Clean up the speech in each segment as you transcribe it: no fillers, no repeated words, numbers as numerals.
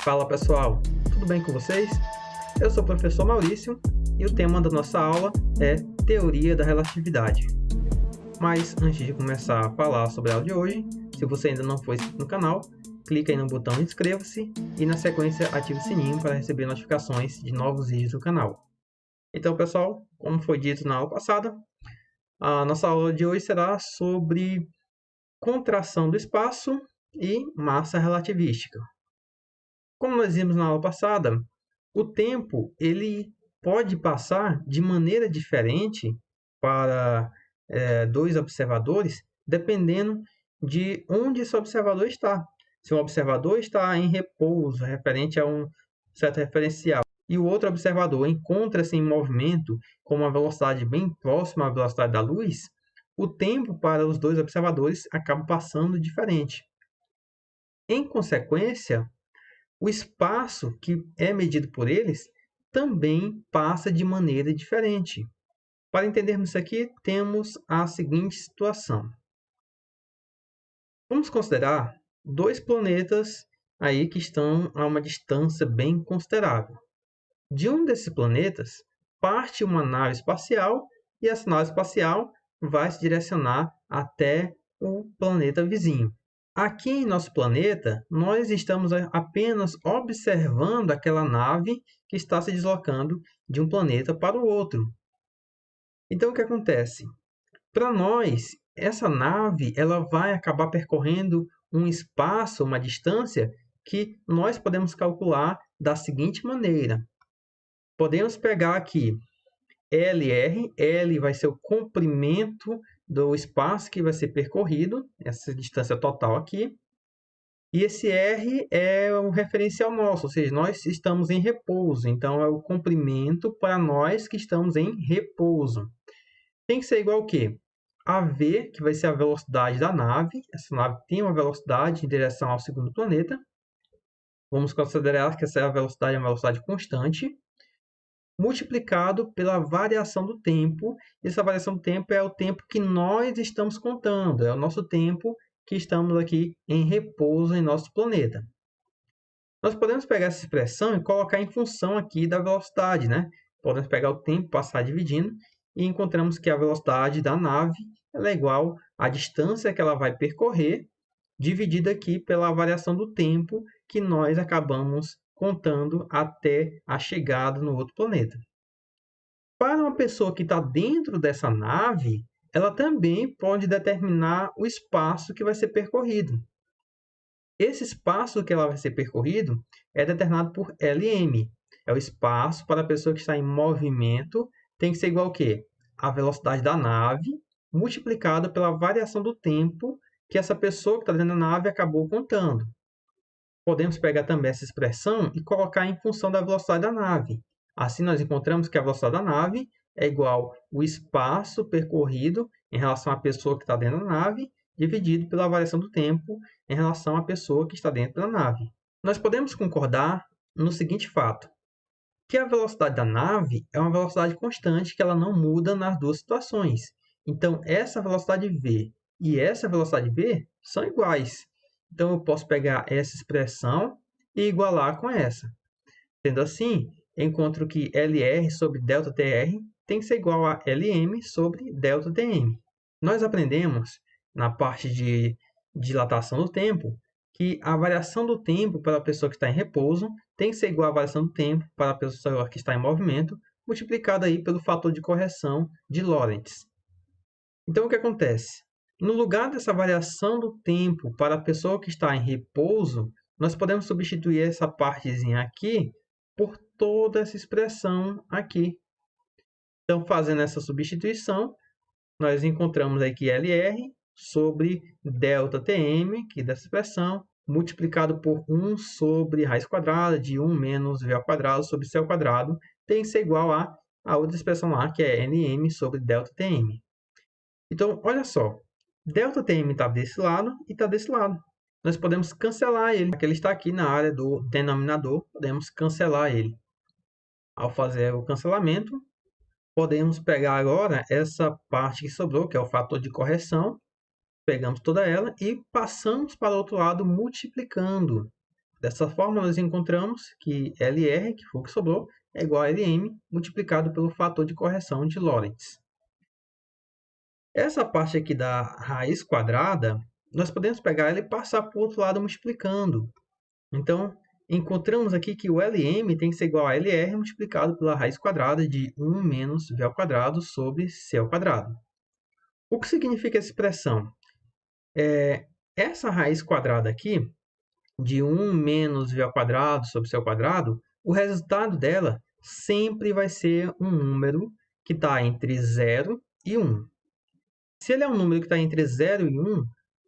Fala pessoal, tudo bem com vocês? Eu sou o professor Maurício e o tema da nossa aula é Teoria da Relatividade. Mas antes de começar a falar sobre a aula de hoje, se você ainda não for inscrito no canal, clique aí no botão inscreva-se e na sequência ative o sininho para receber notificações de novos vídeos do canal. Então pessoal, como foi dito na aula passada, a nossa aula de hoje será sobre contração do espaço e massa relativística. Como nós vimos na aula passada, o tempo ele pode passar de maneira diferente para dois observadores, dependendo de onde esse observador está. Se um observador está em repouso, referente a um certo referencial, e o outro observador encontra-se em movimento com uma velocidade bem próxima à velocidade da luz, o tempo para os dois observadores acaba passando diferente. Em consequência, o espaço que é medido por eles também passa de maneira diferente. Para entendermos isso aqui, temos a seguinte situação. Vamos considerar dois planetas aí que estão a uma distância bem considerável. De um desses planetas parte uma nave espacial e essa nave espacial vai se direcionar até o planeta vizinho. Aqui em nosso planeta, nós estamos apenas observando aquela nave que está se deslocando de um planeta para o outro. Então, o que acontece? Para nós, essa nave ela vai acabar percorrendo um espaço, uma distância, que nós podemos calcular da seguinte maneira. Podemos pegar aqui LR, L vai ser o comprimento do espaço que vai ser percorrido, essa distância total aqui. E esse R é um referencial nosso, ou seja, nós estamos em repouso. Então, é o comprimento para nós que estamos em repouso. Tem que ser igual ao quê? A V, que vai ser a velocidade da nave. Essa nave tem uma velocidade em direção ao segundo planeta. Vamos considerar que essa velocidade é uma velocidade constante, multiplicado pela variação do tempo. Essa variação do tempo é o tempo que nós estamos contando, é o nosso tempo que estamos aqui em repouso em nosso planeta. Nós podemos pegar essa expressão e colocar em função aqui da velocidade, né? Podemos pegar o tempo, passar dividindo, e encontramos que a velocidade da nave é igual à distância que ela vai percorrer, dividida aqui pela variação do tempo que nós acabamos contando até a chegada no outro planeta. Para uma pessoa que está dentro dessa nave, ela também pode determinar o espaço que vai ser percorrido. Esse espaço que ela vai ser percorrido é determinado por Lm. É o espaço para a pessoa que está em movimento, tem que ser igual ao quê? A velocidade da nave multiplicada pela variação do tempo que essa pessoa que está dentro da nave acabou contando. Podemos pegar também essa expressão e colocar em função da velocidade da nave. Assim, nós encontramos que a velocidade da nave é igual ao espaço percorrido em relação à pessoa que está dentro da nave, dividido pela variação do tempo em relação à pessoa que está dentro da nave. Nós podemos concordar no seguinte fato, que a velocidade da nave é uma velocidade constante que ela não muda nas duas situações. Então, essa velocidade v e essa velocidade v são iguais. Então, eu posso pegar essa expressão e igualar com essa. Sendo assim, eu encontro que LR sobre ΔTr tem que ser igual a Lm sobre ΔTm. Nós aprendemos, na parte de dilatação do tempo, que a variação do tempo para a pessoa que está em repouso tem que ser igual à variação do tempo para a pessoa que está em movimento, multiplicada aí pelo fator de correção de Lorentz. Então, o que acontece? No lugar dessa variação do tempo para a pessoa que está em repouso, nós podemos substituir essa partezinha aqui por toda essa expressão aqui. Então, fazendo essa substituição, nós encontramos aqui LR sobre ΔTm, que é dessa expressão, multiplicado por 1 sobre raiz quadrada de 1 menos V ao quadrado sobre C ao quadrado, tem que ser igual a outra expressão lá, que é Nm sobre ΔTm. Então, olha só, ΔTm está desse lado e está desse lado. Nós podemos cancelar ele, porque ele está aqui na área do denominador, podemos cancelar ele. Ao fazer o cancelamento, podemos pegar agora essa parte que sobrou, que é o fator de correção, pegamos toda ela e passamos para o outro lado multiplicando. Dessa forma, nós encontramos que LR, que foi o que sobrou, é igual a LM multiplicado pelo fator de correção de Lorentz. Essa parte aqui da raiz quadrada, nós podemos pegar ela e passar para o outro lado multiplicando. Então, encontramos aqui que o LM tem que ser igual a LR multiplicado pela raiz quadrada de 1 menos V ao quadrado sobre C ao quadrado. O que significa essa expressão? Essa raiz quadrada aqui, de 1 menos V ao quadrado sobre C ao quadrado, o resultado dela sempre vai ser um número que está entre 0 e 1. Se ele é um número que está entre 0 e 1,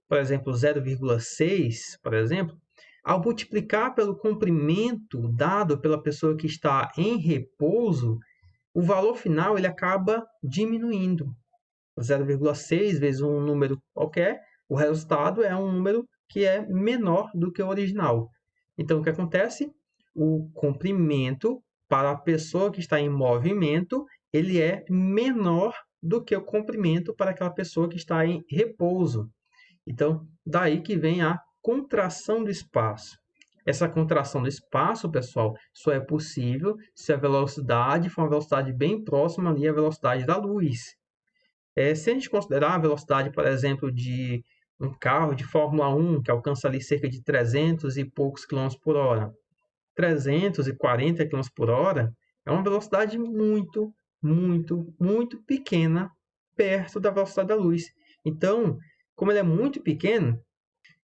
por exemplo, 0,6, por exemplo, ao multiplicar pelo comprimento dado pela pessoa que está em repouso, o valor final ele acaba diminuindo. 0,6 vezes um número qualquer, o resultado é um número que é menor do que o original. Então, o que acontece? O comprimento para a pessoa que está em movimento, ele é menor do que o comprimento para aquela pessoa que está em repouso. Então, daí que vem a contração do espaço. Essa contração do espaço, pessoal, só é possível se a velocidade for uma velocidade bem próxima ali à velocidade da luz. Se a gente considerar a velocidade, por exemplo, de um carro de Fórmula 1, que alcança ali cerca de 300 e poucos quilômetros por hora, 340 km por hora, é uma velocidade muito, muito, muito pequena perto da velocidade da luz. Então, como ele é muito pequeno,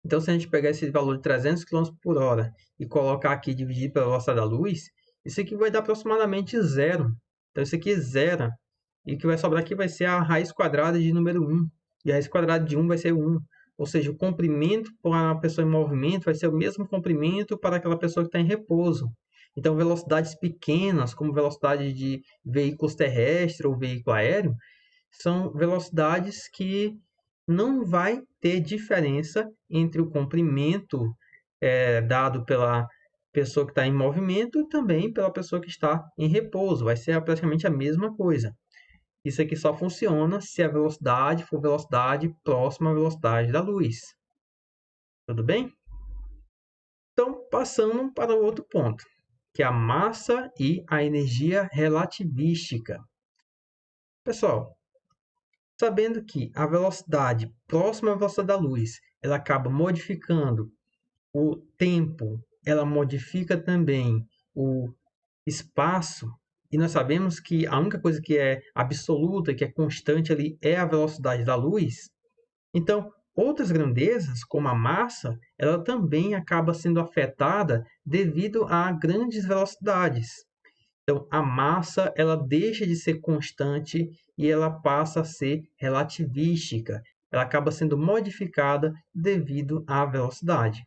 então se a gente pegar esse valor de 300 km por hora e colocar aqui e dividir pela velocidade da luz, isso aqui vai dar aproximadamente zero. Então, isso aqui é zero. E o que vai sobrar aqui vai ser a raiz quadrada de número 1. E a raiz quadrada de 1 vai ser 1. Ou seja, o comprimento para a pessoa em movimento vai ser o mesmo comprimento para aquela pessoa que está em repouso. Então, velocidades pequenas, como velocidade de veículos terrestres ou veículo aéreo, são velocidades que não vai ter diferença entre o comprimento dado pela pessoa que está em movimento e também pela pessoa que está em repouso. Vai ser praticamente a mesma coisa. Isso aqui só funciona se a velocidade for velocidade próxima à velocidade da luz. Tudo bem? Então, passando para o outro ponto, que é a massa e a energia relativística. Pessoal, sabendo que a velocidade próxima à velocidade da luz, ela acaba modificando o tempo, ela modifica também o espaço, e nós sabemos que a única coisa que é absoluta, que é constante ali, é a velocidade da luz. Então, outras grandezas, como a massa, ela também acaba sendo afetada devido a grandes velocidades. Então, a massa ela deixa de ser constante e ela passa a ser relativística. Ela acaba sendo modificada devido à velocidade.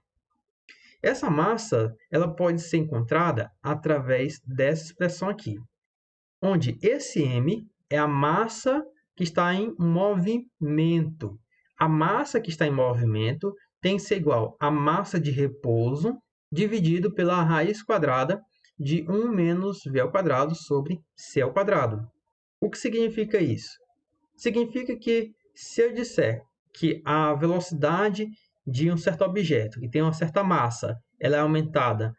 Essa massa ela pode ser encontrada através dessa expressão aqui, onde esse m é a massa que está em movimento. A massa que está em movimento tem que ser igual à massa de repouso dividido pela raiz quadrada de 1 menos v ao quadrado sobre c ao quadrado. O que significa isso? Significa que se eu disser que a velocidade de um certo objeto, que tem uma certa massa, ela é aumentada,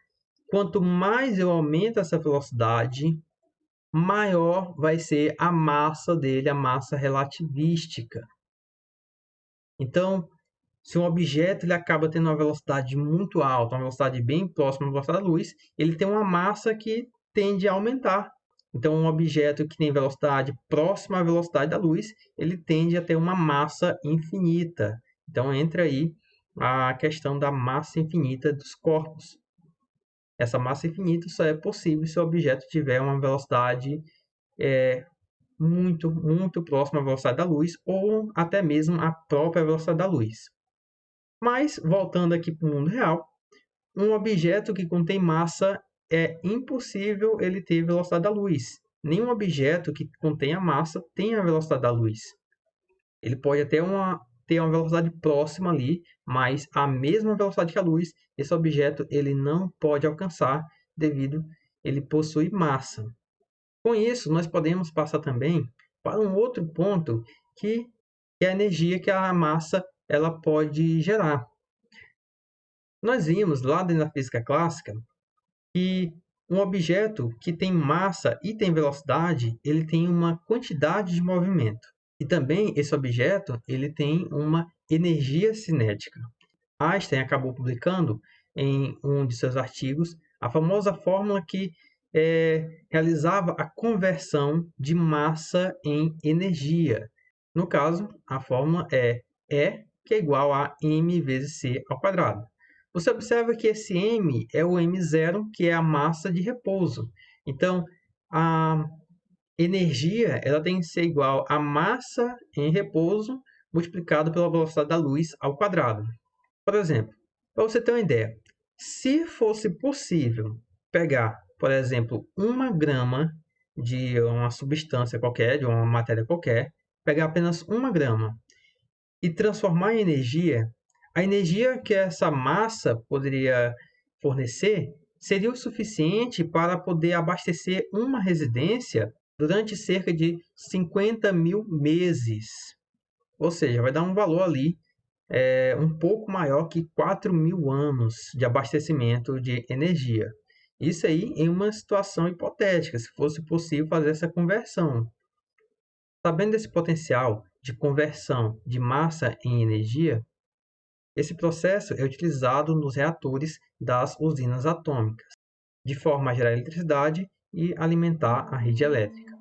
quanto mais eu aumento essa velocidade, maior vai ser a massa dele, a massa relativística. Então, se um objeto ele acaba tendo uma velocidade muito alta, uma velocidade bem próxima à velocidade da luz, ele tem uma massa que tende a aumentar. Então, um objeto que tem velocidade próxima à velocidade da luz, ele tende a ter uma massa infinita. Então, entra aí a questão da massa infinita dos corpos. Essa massa infinita só é possível se o objeto tiver uma velocidade muito, muito próxima à velocidade da luz ou até mesmo a própria velocidade da luz. Mas, voltando aqui para o mundo real, um objeto que contém massa é impossível ele ter velocidade da luz. Nenhum objeto que contenha massa tem a velocidade da luz. Ele pode até ter uma velocidade próxima ali, mas a mesma velocidade que a luz, esse objeto ele não pode alcançar devido ele possui massa. Com isso, nós podemos passar também para um outro ponto, que é a energia que a massa ela pode gerar. Nós vimos lá dentro da física clássica que um objeto que tem massa e tem velocidade, ele tem uma quantidade de movimento. E também esse objeto ele tem uma energia cinética. Einstein acabou publicando em um de seus artigos a famosa fórmula que realizava a conversão de massa em energia. No caso, a fórmula é E, que é igual a m vezes c ao quadrado. Você observa que esse m é o m0, que é a massa de repouso. Então, a energia ela tem que ser igual a massa em repouso multiplicado pela velocidade da luz ao quadrado. Por exemplo, para você ter uma ideia, se fosse possível pegar, por exemplo, 1 grama de uma substância qualquer, de uma matéria qualquer, pegar apenas 1 grama e transformar em energia, a energia que essa massa poderia fornecer seria o suficiente para poder abastecer uma residência durante cerca de 50.000 meses. Ou seja, vai dar um valor ali um pouco maior que 4.000 anos de abastecimento de energia. Isso aí em uma situação hipotética, se fosse possível fazer essa conversão. Sabendo desse potencial de conversão de massa em energia, esse processo é utilizado nos reatores das usinas atômicas, de forma a gerar eletricidade e alimentar a rede elétrica.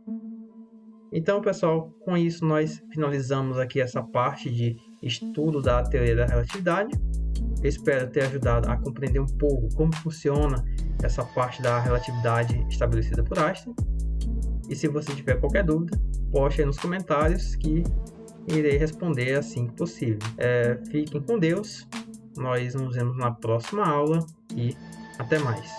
Então, pessoal, com isso nós finalizamos aqui essa parte de estudo da teoria da relatividade. Eu espero ter ajudado a compreender um pouco como funciona essa parte da relatividade estabelecida por Einstein. E se você tiver qualquer dúvida, poste aí nos comentários que irei responder assim que possível. Fiquem com Deus, nós nos vemos na próxima aula e até mais.